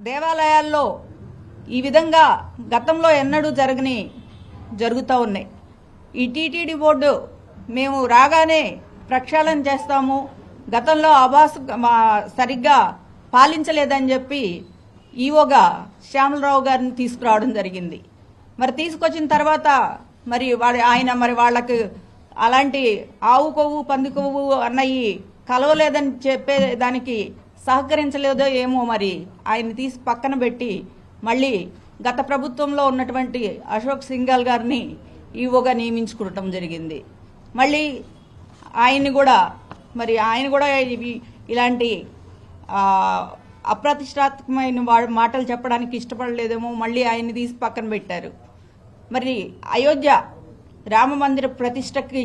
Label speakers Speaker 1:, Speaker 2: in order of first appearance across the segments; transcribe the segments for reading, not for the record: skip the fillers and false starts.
Speaker 1: దేవాలయాల్లో ఈ విధంగా గతంలో ఎన్నడూ జరుగుతూ ఉన్నాయి. ఈ టీటీడీ బోర్డు మేము రాగానే ప్రక్షాళన చేస్తాము, గతంలో సరిగ్గా పాలించలేదని చెప్పి ఈవోగా శ్యామలరావు గారిని తీసుకురావడం జరిగింది. మరి తీసుకొచ్చిన తర్వాత మరి ఆయన వాళ్ళకి అలాంటి ఆవు కొవ్వు పంది కొవ్వు అన్నవి కలవలేదని చెప్పే దానికి సహకరించలేదో ఏమో, మరి ఆయన తీసి పక్కన పెట్టి మళ్ళీ గత ప్రభుత్వంలో ఉన్నటువంటి అశోక్ సింఘాల్ గారిని ఈవోగా నియమించుకోవటం జరిగింది. మళ్ళీ ఆయన కూడా ఇలాంటి అప్రతిష్టాత్మకమైన మాటలు చెప్పడానికి ఇష్టపడలేదేమో, మళ్ళీ ఆయన్ని తీసి పక్కన పెట్టారు. మరి అయోధ్య రామ మందిర ప్రతిష్టకి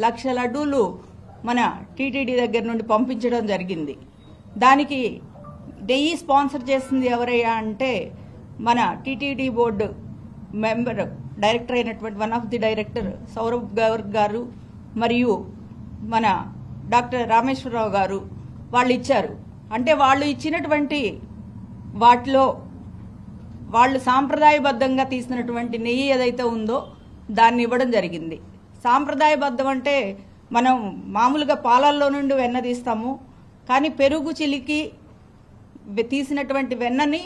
Speaker 1: 1,00,000 లడ్డూలు మన టీటీడీ దగ్గర నుండి పంపించడం జరిగింది. దానికి నెయ్యి స్పాన్సర్ చేసింది ఎవరయ్యా అంటే మన టీటీడీ బోర్డు మెంబర్ డైరెక్టర్ అయినటువంటి one of the director Saurabh Gaur గారు మరియు మన డాక్టర్ రామేశ్వరరావు గారు వాళ్ళు ఇచ్చారు. అంటే వాళ్ళు ఇచ్చినటువంటి వాటిలో వాళ్ళు సాంప్రదాయబద్ధంగా తీసినటువంటి నెయ్యి ఏదైతే ఉందో దాన్ని ఇవ్వడం జరిగింది. సాంప్రదాయబద్ధం అంటే మనం మామూలుగా పాలల్లో నుండి వెన్న తీస్తాము, కానీ పెరుగు చిలికి తీసినటువంటి వెన్నని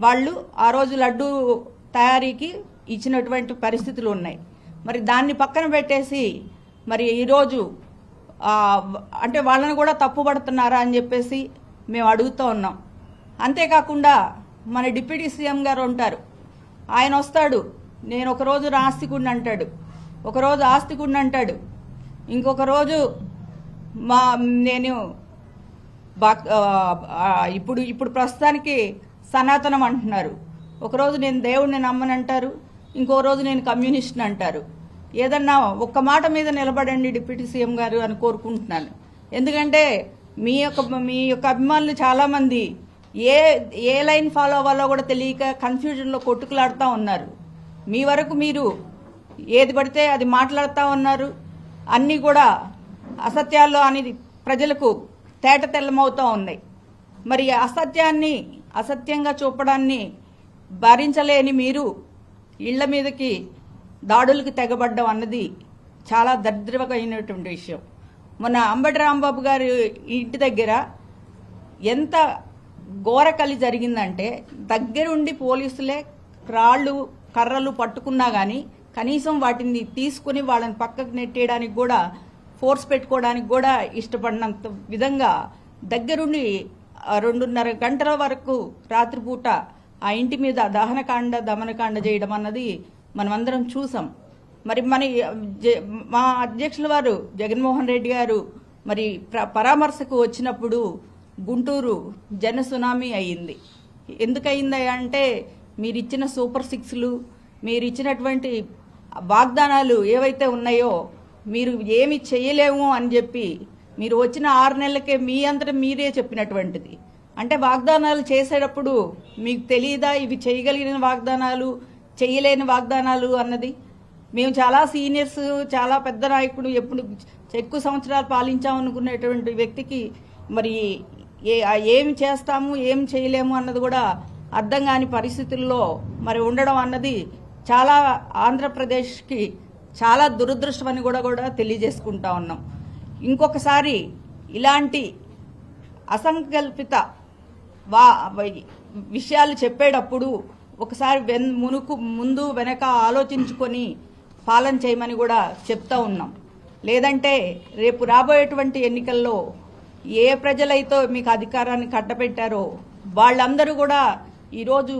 Speaker 1: వాళ్ళు ఆ రోజు లడ్డు తయారీకి ఇచ్చినటువంటి పరిస్థితులు ఉన్నాయి. మరి దాన్ని పక్కన పెట్టేసి మరి ఈరోజు అంటే వాళ్ళని కూడా తప్పుపడుతున్నారా అని చెప్పేసి మేము అడుగుతూ ఉన్నాం. అంతేకాకుండా మన డిప్యూటీ సీఎం గారు ఉంటారు, ఆయన వస్తాడు, నేను ఒకరోజు ఆస్తికుడిని అంటాడు, ఒకరోజు ఆస్తికుడిని అంటాడు, ఇంకొక రోజు నేను ఇప్పుడు ప్రస్తుతానికి సనాతనం అంటున్నారు, ఒకరోజు నేను దేవుడిని నమ్మనంటారు, ఇంకో రోజు నేను కమ్యూనిస్ట్ని అంటారు. ఏదన్నా ఒక్క మాట మీద నిలబడండి డిప్యూటీ సీఎం గారు అని కోరుకుంటున్నాను. ఎందుకంటే మీ యొక్క అభిమానులు చాలామంది ఏ లైన్ ఫాలో అవ్వాలో కూడా తెలియక కన్ఫ్యూజన్లో కొట్టుకులాడుతూ ఉన్నారు. మీ వరకు మీరు ఏది పడితే అది మాట్లాడుతూ ఉన్నారు. అన్నీ కూడా అసత్యాల్లో అనేది ప్రజలకు తేట తెల్లమవుతూ ఉన్నాయి. మరి అసత్యాన్ని అసత్యంగా చూపడాన్ని భరించలేని మీరు ఇళ్ల మీదకి దాడులకు తెగబడ్డం అన్నది చాలా దరిద్రమైనటువంటి విషయం. మొన్న అంబటి రాంబాబు గారి ఇంటి దగ్గర ఎంత ఘోరకలి జరిగిందంటే దగ్గరుండి పోలీసులే రాళ్ళు కర్రలు పట్టుకున్నా కానీ కనీసం వాటిని తీసుకుని వాళ్ళని పక్కకు నెట్టేయడానికి కూడా ఫోర్స్ పెట్టుకోవడానికి కూడా ఇష్టపడినంత విధంగా దగ్గరుండి 2.5 గంటల వరకు రాత్రిపూట ఆ ఇంటి మీద దహనకాండ దమనకాండ చేయడం అన్నది మనమందరం చూసాం. మరి మా అధ్యక్షుల వారు జగన్మోహన్ రెడ్డి గారు మరి పరామర్శకు వచ్చినప్పుడు గుంటూరు జన సునామీ అయ్యింది. ఎందుకయింది అంటే మీరిచ్చిన సూపర్ 6లు, మీరిచ్చినటువంటి వాగ్దానాలు ఏవైతే ఉన్నాయో మీరు ఏమి చేయలేము అని చెప్పి మీరు వచ్చిన 6 నెలలకే మీ అంతటా మీరే చెప్పినటువంటిది. అంటే వాగ్దానాలు చేసేటప్పుడు మీకు తెలియదా ఇవి చేయగలిగిన వాగ్దానాలు చేయలేని వాగ్దానాలు అన్నది? మేము చాలా సీనియర్స్, చాలా పెద్ద నాయకుడు, ఎప్పుడు ఎక్కువ సంవత్సరాలు పాలించామనుకునేటువంటి వ్యక్తికి మరి ఏమి చేస్తాము ఏం చేయలేము అన్నది కూడా అర్థం కాని పరిస్థితుల్లో మరి ఉండడం అన్నది చాలా ఆంధ్రప్రదేశ్కి చాలా దురదృష్టం అని కూడా తెలియజేసుకుంటా ఉన్నాం. ఇంకొకసారి ఇలాంటి అసంకల్పిత విషయాలు చెప్పేటప్పుడు ఒకసారి ముందు వెనక ఆలోచించుకొని పాలన చేయమని కూడా చెప్తా ఉన్నాం. లేదంటే రేపు రాబోయేటువంటి ఎన్నికల్లో ఏ ప్రజలైతే మీకు అధికారాన్ని కట్టబెట్టారో వాళ్ళందరూ కూడా ఈరోజు